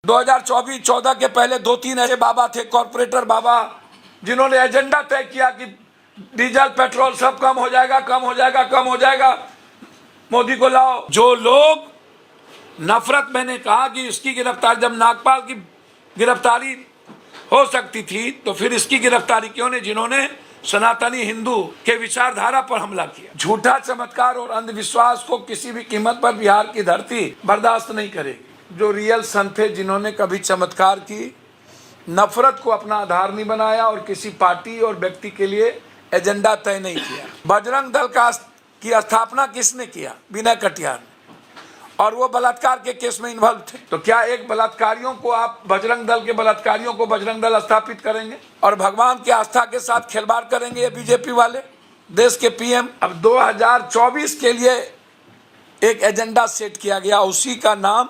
2024-14 के पहले 2-3 ऐसे बाबा थे, कॉर्पोरेटर बाबा, जिन्होंने एजेंडा तय किया कि डीजल पेट्रोल सब कम हो जाएगा, कम हो जाएगा, कम हो जाएगा, मोदी को लाओ। जो लोग नफरत, मैंने कहा कि इसकी गिरफ्तारी, जब नागपाल की गिरफ्तारी हो सकती थी तो फिर इसकी गिरफ्तारी क्यों नहीं, जिन्होंने सनातनी हिंदू के विचारधारा पर हमला किया। झूठा चमत्कार और अंधविश्वास को किसी भी कीमत पर बिहार की धरती बर्दाश्त नहीं करेगी। जो रियल संत थे, जिन्होंने कभी चमत्कार की, नफरत को अपना आधार नहीं बनाया और किसी पार्टी और व्यक्ति के लिए एजेंडा तय नहीं किया। बजरंग दल की स्थापना किसने किया? विनय कटियार ने, और वो बलात्कार के केस में इन्वॉल्व थे। तो क्या एक बलात्कारियों को आप, बजरंग दल के बलात्कारियों को बजरंग दल स्थापित करेंगे और भगवान की आस्था के साथ खिलवाड़ करेंगे ये बीजेपी वाले, देश के पीएम? अब 2024 के लिए एक एजेंडा सेट किया गया, उसी का नाम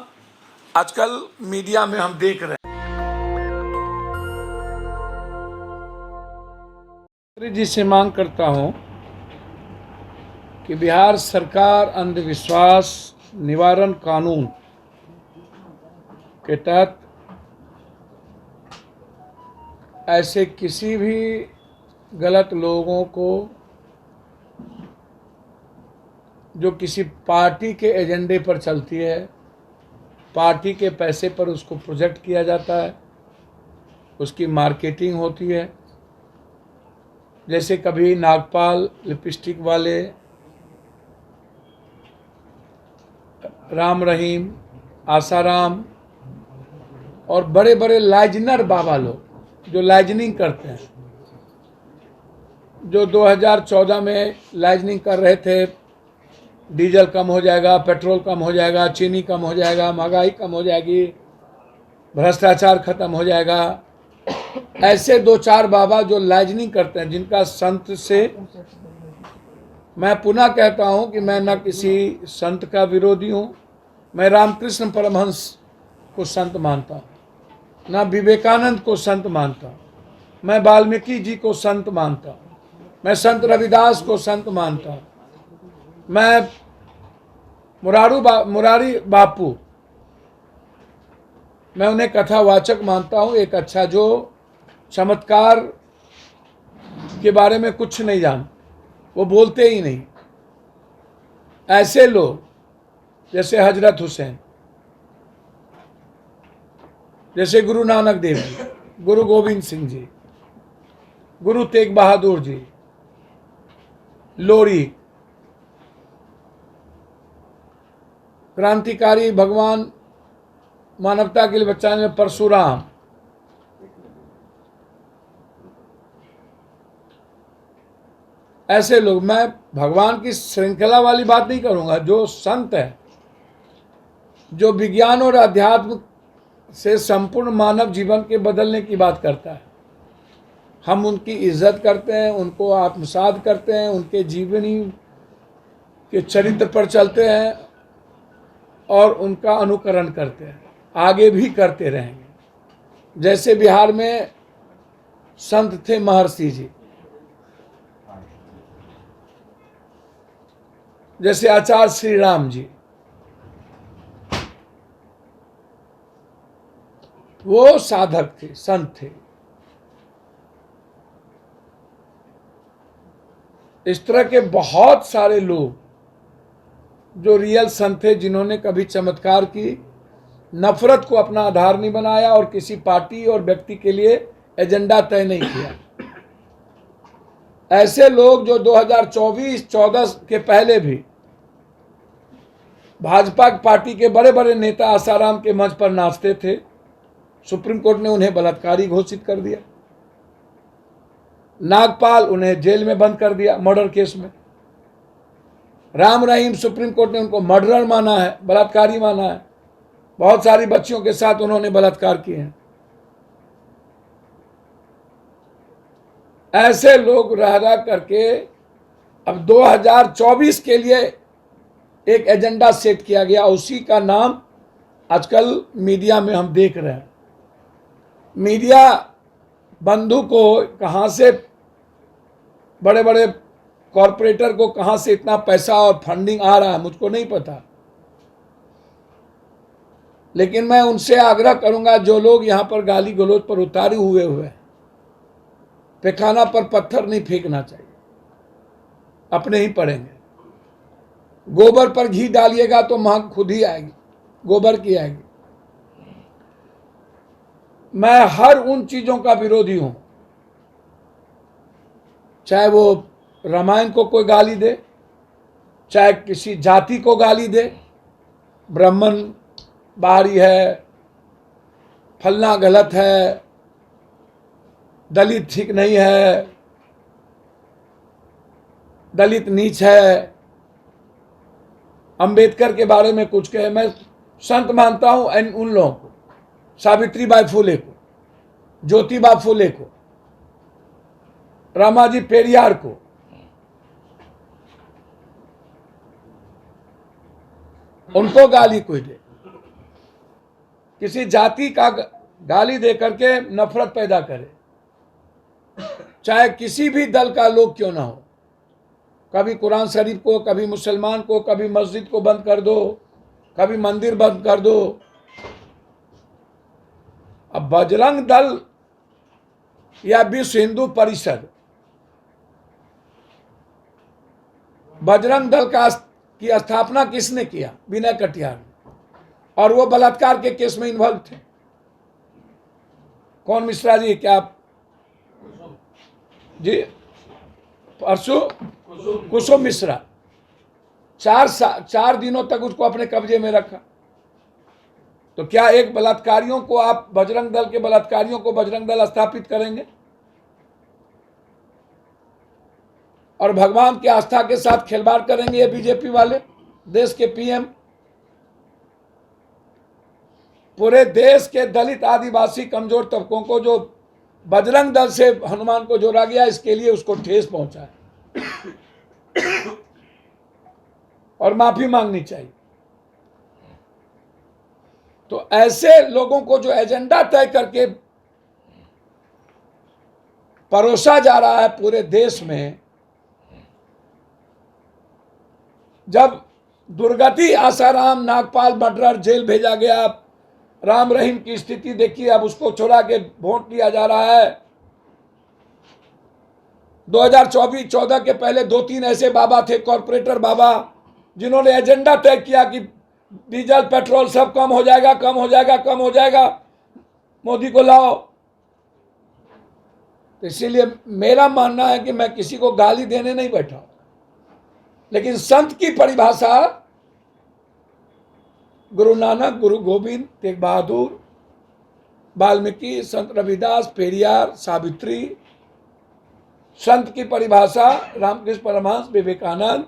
आजकल मीडिया में हम देख रहे हैं। जी से मांग करता हूं कि बिहार सरकार अंधविश्वास निवारण कानून के तहत ऐसे किसी भी गलत लोगों को जो किसी पार्टी के एजेंडे पर चलती है, पार्टी के पैसे पर उसको प्रोजेक्ट किया जाता है, उसकी मार्केटिंग होती है। जैसे कभी नागपाल लिपस्टिक वाले, राम रहीम, आसाराम और बड़े बड़े लाइजनर बाबा लोग जो लाइजनिंग करते हैं, जो 2014 में लाइजनिंग कर रहे थे, डीजल कम हो जाएगा, पेट्रोल कम हो जाएगा, चीनी कम हो जाएगा, महंगाई कम हो जाएगी, भ्रष्टाचार खत्म हो जाएगा। ऐसे 2-4 बाबा जो लाइजनिंग करते हैं, जिनका संत से, मैं पुनः कहता हूं कि मैं न किसी संत का विरोधी हूं, मैं रामकृष्ण परमहंस को संत मानता हूं, न विवेकानंद को संत मानता हूं, मैं वाल्मीकि जी को संत मानता हूं, मैं संत रविदास को संत मानता हूं, मैं मुरारी बापू, मैं उन्हें कथावाचक मानता हूं। एक अच्छा जो चमत्कार के बारे में कुछ नहीं जानते, वो बोलते ही नहीं। ऐसे लोग जैसे हजरत हुसैन, जैसे गुरु नानक देव जी, गुरु गोविंद सिंह जी, गुरु तेग बहादुर जी, लोरी, क्रांतिकारी भगवान मानवता के लिए बचाने परशुराम, ऐसे लोग, मैं भगवान की श्रृंखला वाली बात नहीं करूंगा। जो संत है, जो विज्ञान और अध्यात्म से संपूर्ण मानव जीवन के बदलने की बात करता है, हम उनकी इज्जत करते हैं, उनको आत्मसात करते हैं, उनके जीवनी के चरित्र पर चलते हैं और उनका अनुकरण करते हैं, आगे भी करते रहेंगे। जैसे बिहार में संत थे महर्षि जी, जैसे आचार्य श्री राम जी, वो साधक थे, संत थे। इस तरह के बहुत सारे लोग जो रियल संत थे, जिन्होंने कभी चमत्कार की, नफरत को अपना आधार नहीं बनाया और किसी पार्टी और व्यक्ति के लिए एजेंडा तय नहीं किया। ऐसे लोग जो 2024-14 के पहले भी भाजपा पार्टी के बड़े बड़े नेता आसाराम के मंच पर नाचते थे, सुप्रीम कोर्ट ने उन्हें बलात्कारी घोषित कर दिया। नागपाल, उन्हें जेल में बंद कर दिया मर्डर केस में। राम रहीम, सुप्रीम कोर्ट ने उनको मर्डरर माना है, बलात्कारी माना है। बहुत सारी बच्चियों के साथ उन्होंने बलात्कार किए हैं। ऐसे लोग रह करके अब 2024 के लिए एक एजेंडा सेट किया गया, उसी का नाम आजकल मीडिया में हम देख रहे हैं। मीडिया बंधु को कहां से, बड़े बड़े कॉरपोरेटर को कहां से इतना पैसा और फंडिंग आ रहा है मुझको नहीं पता, लेकिन मैं उनसे आग्रह करूंगा, जो लोग यहाँ पर गाली गलौज पर उतारे हुए हैं, पैखाना पर पत्थर नहीं फेंकना चाहिए, अपने ही पड़ेंगे। गोबर पर घी डालिएगा तो महक खुद ही आएगी, गोबर की आएगी। मैं हर उन चीजों का विरोधी हूं, चाहे वो रामायण को कोई गाली दे, चाहे किसी जाति को गाली दे, ब्राह्मण बाहरी है, फलना गलत है, दलित ठीक नहीं है, दलित नीच है, अंबेडकर के बारे में कुछ कहे। मैं संत मानता हूं उन लोगों को, सावित्रीबाई फुले को, ज्योतिबा फुले को, रामाजी पेरियार को, उनको गाली कोई दे, किसी जाति का गाली दे करके नफरत पैदा करे, चाहे किसी भी दल का लोग क्यों ना हो, कभी कुरान शरीफ को, कभी मुसलमान को, कभी मस्जिद को बंद कर दो, कभी मंदिर बंद कर दो। अब बजरंग दल या विश्व हिंदू परिषद, बजरंग दल की स्थापना किसने किया? विनय कटियार, और वो बलात्कार के केस में इन्वॉल्व थे। कौन मिश्रा जी? क्या जी? परसों कुसुम मिश्रा। 4 दिनों तक उसको अपने कब्जे में रखा। तो क्या एक बलात्कारियों को आप, बजरंग दल के बलात्कारियों को बजरंग दल स्थापित करेंगे और भगवान की आस्था के साथ खिलवाड़ करेंगे ये बीजेपी वाले, देश के पीएम? पूरे देश के दलित, आदिवासी, कमजोर तबकों को जो बजरंग दल से हनुमान को जोड़ा गया, इसके लिए उसको ठेस पहुंचा है और माफी मांगनी चाहिए। तो ऐसे लोगों को जो एजेंडा तय करके परोसा जा रहा है पूरे देश में, जब दुर्गति आसाराम नागपाल मर्डरर जेल भेजा गया, राम रहीम की स्थिति देखिए, अब उसको छोड़ा के वोट लिया जा रहा है। 2014 के पहले 2-3 ऐसे बाबा थे, कॉरपोरेटर बाबा, जिन्होंने एजेंडा तय किया कि डीजल पेट्रोल सब कम हो जाएगा, कम हो जाएगा, कम हो जाएगा, मोदी को लाओ। तो इसीलिए मेरा मानना है कि मैं किसी को गाली देने नहीं बैठा, लेकिन संत की परिभाषा गुरु नानक, गुरु गोविंद, तेग बहादुर, वाल्मीकि, संत रविदास, पेरियार, सावित्री, संत की परिभाषा रामकृष्ण परमहंस, विवेकानंद,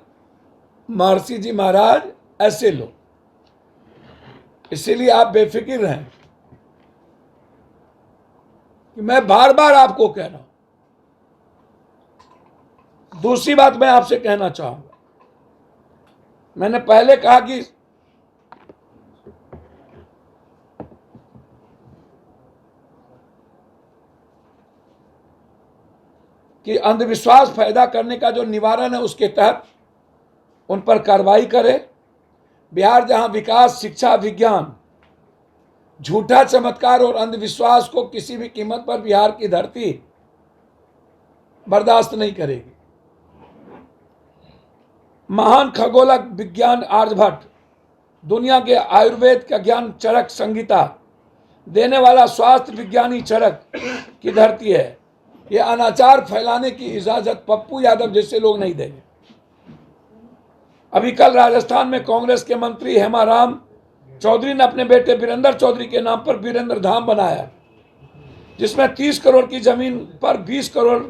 महर्षि जी महाराज, ऐसे लोग। इसीलिए आप बेफिक्र रहें कि मैं बार बार आपको कह रहा हूं। दूसरी बात मैं आपसे कहना चाहूंगा, मैंने पहले कहा कि अंधविश्वास पैदा करने का जो निवारण है, उसके तहत उन पर कार्रवाई करे। बिहार जहां विकास, शिक्षा, विज्ञान, झूठा चमत्कार और अंधविश्वास को किसी भी कीमत पर बिहार की धरती बर्दाश्त नहीं करेगी। महान खगोलक विज्ञान आर्यभट्ट, दुनिया के आयुर्वेद का ज्ञान चरक संहिता देने वाला स्वास्थ्य विज्ञानी चरक की धरती है। ये अनाचार फैलाने की इजाजत पप्पू यादव जैसे लोग नहीं देंगे। अभी कल राजस्थान में कांग्रेस के मंत्री हेमाराम चौधरी ने अपने बेटे वीरेंद्र चौधरी के नाम पर वीरेंद्र धाम बनाया, जिसमें 30 करोड़ की जमीन पर 20 करोड़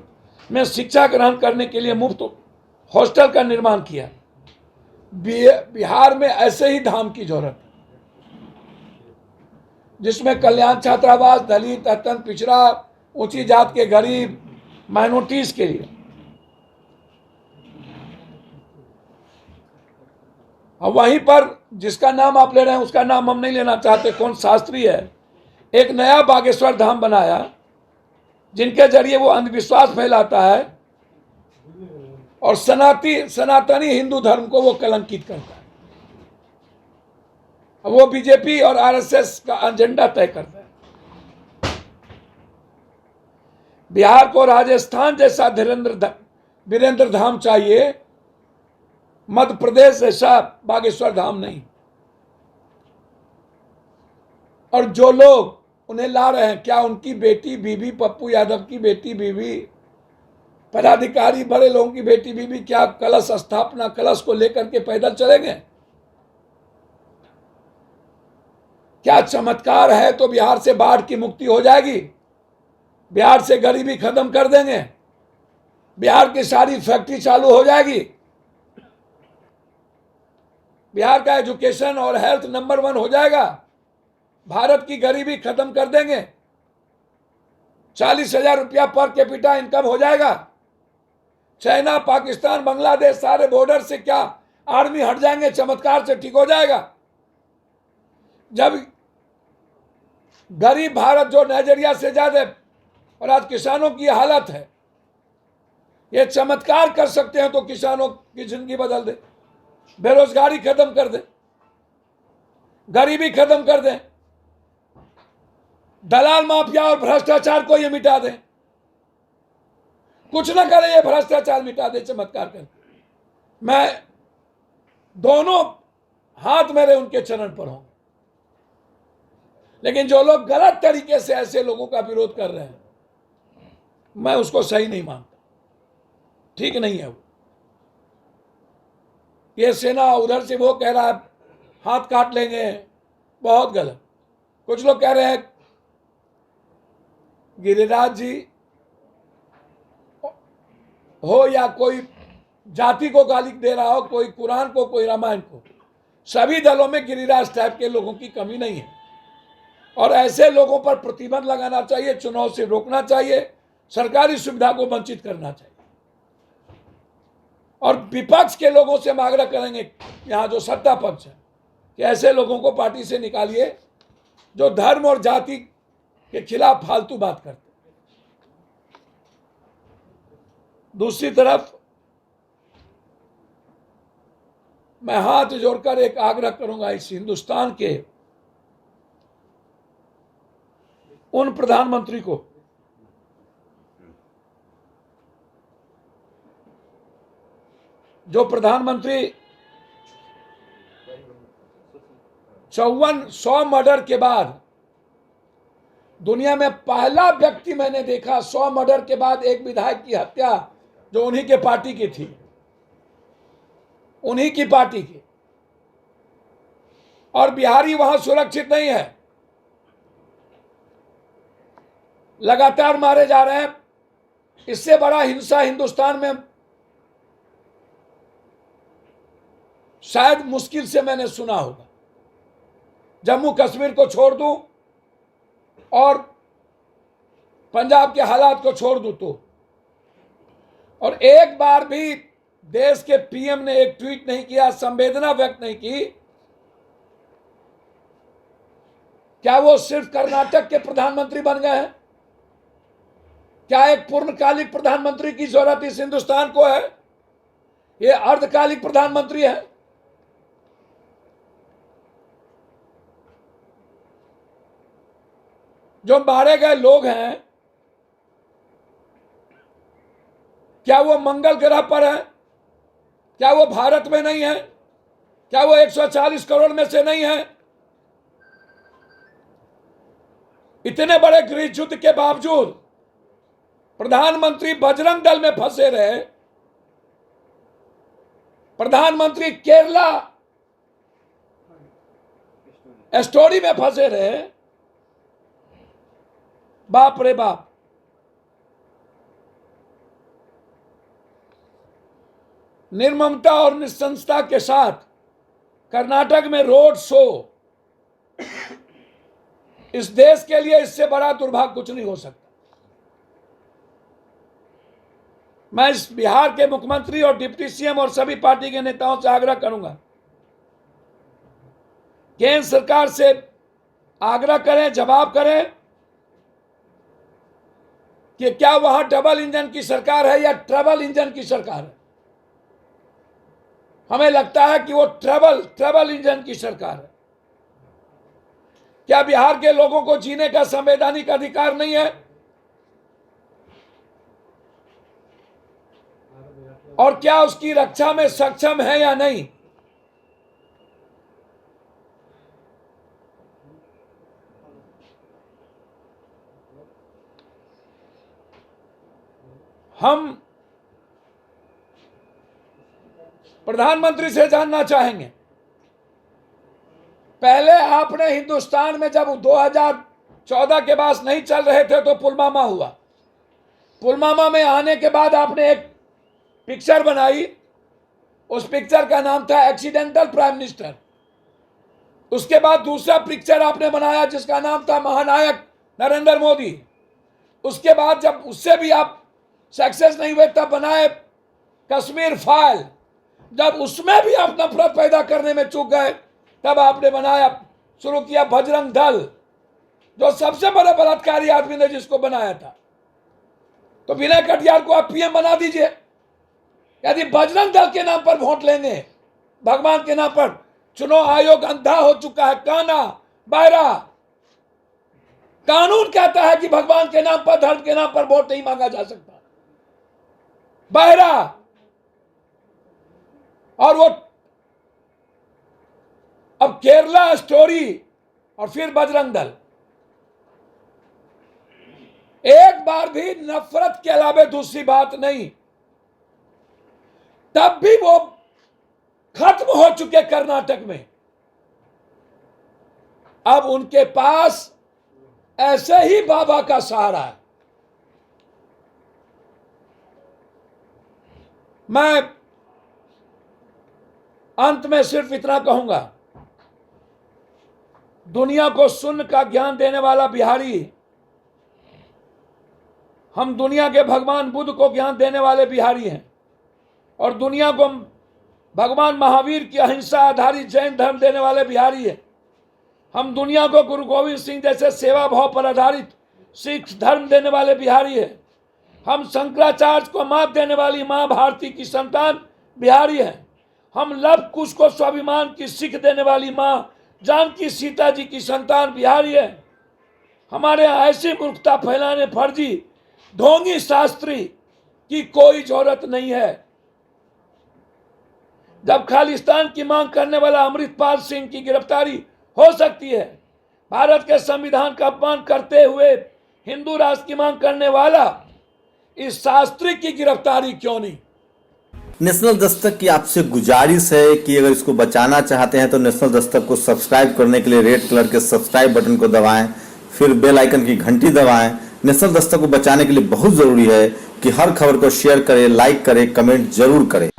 में शिक्षा ग्रहण करने के लिए मुफ्त हॉस्टल का निर्माण किया। बिहार में ऐसे ही धाम की जरूरत है, जिसमें कल्याण छात्रावास, दलित, अत्यंत पिछड़ा, ऊंची जात के गरीब, माइनॉरिटीज के लिए। अब वहीं पर जिसका नाम आप ले रहे हैं, उसका नाम हम नहीं लेना चाहते, कौन शास्त्री है, एक नया बागेश्वर धाम बनाया, जिनके जरिए वो अंधविश्वास फैलाता है और सनातनी हिंदू धर्म को वो कलंकित करता है। वो बीजेपी और आरएसएस का एजेंडा तय करता है। बिहार को राजस्थान जैसा वीरेंद्र धाम चाहिए, मध्य प्रदेश जैसा बागेश्वर धाम नहीं। और जो लोग उन्हें ला रहे हैं, क्या उनकी बेटी बीबी, पप्पू यादव की बेटी बीबी, पदाधिकारी बड़े लोगों की बेटी बीबी, क्या कलश स्थापना, कलश को लेकर के पैदल चलेंगे? क्या चमत्कार है तो बिहार से बाढ़ की मुक्ति हो जाएगी? बिहार से गरीबी खत्म कर देंगे? बिहार की सारी फैक्ट्री चालू हो जाएगी? बिहार का एजुकेशन और हेल्थ नंबर 1 हो जाएगा? भारत की गरीबी खत्म कर देंगे? 40,000 रुपया पर कैपिटा इनकम हो जाएगा? चाइना, पाकिस्तान, बांग्लादेश सारे बॉर्डर से क्या आर्मी हट जाएंगे? चमत्कार से ठीक हो जाएगा? जब गरीब भारत जो नाइजीरिया से ज्यादा, और आज किसानों की हालत है, ये चमत्कार कर सकते हैं तो किसानों की जिंदगी बदल दे, बेरोजगारी खत्म कर दे, गरीबी खत्म कर दे, दलाल माफिया और भ्रष्टाचार को ये मिटा दे। कुछ ना करे, ये भ्रष्टाचार मिटा दे चमत्कार कर। मैं दोनों हाथ मेरे उनके चरण पर हों, लेकिन जो लोग गलत तरीके से ऐसे लोगों का विरोध कर रहे हैं, मैं उसको सही नहीं मानता, ठीक नहीं है वो। ये सेना उधर से वो कह रहा है हाथ काट लेंगे, बहुत गलत। कुछ लोग कह रहे हैं गिरिराज जी हो या कोई जाति को गाली दे रहा हो, कोई कुरान को, कोई रामायण को, सभी दलों में गिरिराज टाइप के लोगों की कमी नहीं है। और ऐसे लोगों पर प्रतिबंध लगाना चाहिए, चुनाव से रोकना चाहिए, सरकारी सुविधा को वंचित करना चाहिए। और विपक्ष के लोगों से हम आग्रह करेंगे, यहाँ जो सत्ता पक्ष है, कि ऐसे लोगों को पार्टी से निकालिए जो धर्म और जाति के खिलाफ फालतू बात करते। दूसरी तरफ मैं हाथ जोड़कर एक आग्रह करूंगा इस हिंदुस्तान के उन प्रधानमंत्री को जो प्रधानमंत्री 5400 मर्डर के बाद, दुनिया में पहला व्यक्ति मैंने देखा 100 मर्डर के बाद एक विधायक की हत्या जो उन्हीं के पार्टी की थी, उन्हीं की पार्टी की, और बिहारी वहां सुरक्षित नहीं है, लगातार मारे जा रहे हैं। इससे बड़ा हिंसा हिंदुस्तान में शायद मुश्किल से मैंने सुना होगा। जम्मू कश्मीर को छोड़ दूं और पंजाब के हालात को छोड़ दूं तो, और एक बार भी देश के पीएम ने एक ट्वीट नहीं किया, संवेदना व्यक्त नहीं की। क्या वो सिर्फ कर्नाटक के प्रधानमंत्री बन गए हैं? क्या एक पूर्णकालिक प्रधानमंत्री की जरूरत इस हिंदुस्तान को है? ये अर्धकालिक प्रधानमंत्री है। जो मारे गए लोग हैं, क्या वो मंगल ग्रह पर है? क्या वो भारत में नहीं है? क्या वो 140 करोड़ में से नहीं है? इतने बड़े गृह युद्ध के बावजूद प्रधानमंत्री बजरंग दल में फंसे रहे, प्रधानमंत्री केरला स्टोरी में फंसे रहे। बाप रे बाप। निर्ममता और निस्संसता के साथ कर्नाटक में रोड शो, इस देश के लिए इससे बड़ा दुर्भाग्य कुछ नहीं हो सकता। मैं इस बिहार के मुख्यमंत्री और डिप्टी सीएम और सभी पार्टी के नेताओं से आग्रह करूंगा, केंद्र सरकार से आग्रह करें, जवाब करें कि क्या वहां डबल इंजन की सरकार है या ट्रबल इंजन की सरकार है। हमें लगता है कि वो ट्रबल इंजन की सरकार है। क्या बिहार के लोगों को जीने का संवैधानिक अधिकार नहीं है? और क्या उसकी रक्षा में सक्षम है या नहीं? हम प्रधानमंत्री से जानना चाहेंगे, पहले आपने हिंदुस्तान में जब 2014 के बाद नहीं चल रहे थे तो पुलवामा हुआ। पुलवामा में आने के बाद आपने एक पिक्चर बनाई, उस पिक्चर का नाम था एक्सीडेंटल प्राइम मिनिस्टर। उसके बाद दूसरा पिक्चर आपने बनाया जिसका नाम था महानायक नरेंद्र मोदी। उसके बाद जब उससे भी आप सक्सेस नहीं हुए तब बनाए कश्मीर फाइल। जब उसमें भी आप नफरत पैदा करने में चूक गए तब आपने बनाया शुरू किया बजरंग दल, जो सबसे बड़ा बलात्कारी आदमी ने जिसको बनाया था। तो विनय कटियार को आप पीएम बना दीजिए। यदि बजरंग दल के नाम पर वोट लेंगे, भगवान के नाम पर, चुनाव आयोग अंधा हो चुका है, काना बायरा। कानून कहता है कि भगवान के नाम पर, धर्म के नाम पर वोट नहीं मांगा जा सकता, बायरा। और वो अब केरला स्टोरी और फिर बजरंग दल, एक बार भी नफरत के अलावा दूसरी बात नहीं। तब भी वो खत्म हो चुके कर्नाटक में। अब उनके पास ऐसे ही बाबा का सहारा है। मैं अंत में सिर्फ इतना कहूंगा, दुनिया को शून्य का ज्ञान देने वाला बिहारी, हम दुनिया के भगवान बुद्ध को ज्ञान देने वाले बिहारी हैं, और दुनिया को भगवान महावीर की अहिंसा आधारित जैन धर्म देने वाले बिहारी हैं। हम दुनिया को गुरु गोविंद सिंह जैसे सेवा भाव पर आधारित सिख धर्म देने वाले बिहारी हैं। हम शंकराचार्य को मात देने वाली मां भारती की संतान बिहारी हैं। हम लव कुश को स्वाभिमान की सीख देने वाली मां जानकी सीता जी की संतान बिहारी है। हमारे यहाँ ऐसी मूर्खता फैलाने फर्जी ढोंगी शास्त्री की कोई जरूरत नहीं है। जब खालिस्तान की मांग करने वाला अमृतपाल सिंह की गिरफ्तारी हो सकती है, भारत के संविधान का अपमान करते हुए हिंदू राष्ट्र की मांग करने वाला इस शास्त्री की गिरफ्तारी क्यों नहीं? नेशनल दस्तक की आपसे गुजारिश है कि अगर इसको बचाना चाहते हैं तो नेशनल दस्तक को सब्सक्राइब करने के लिए रेड कलर के सब्सक्राइब बटन को दबाएं, फिर बेल आइकन की घंटी दबाएं। नेशनल दस्तक को बचाने के लिए बहुत जरूरी है कि हर खबर को शेयर करें, लाइक करें, कमेंट जरूर करें।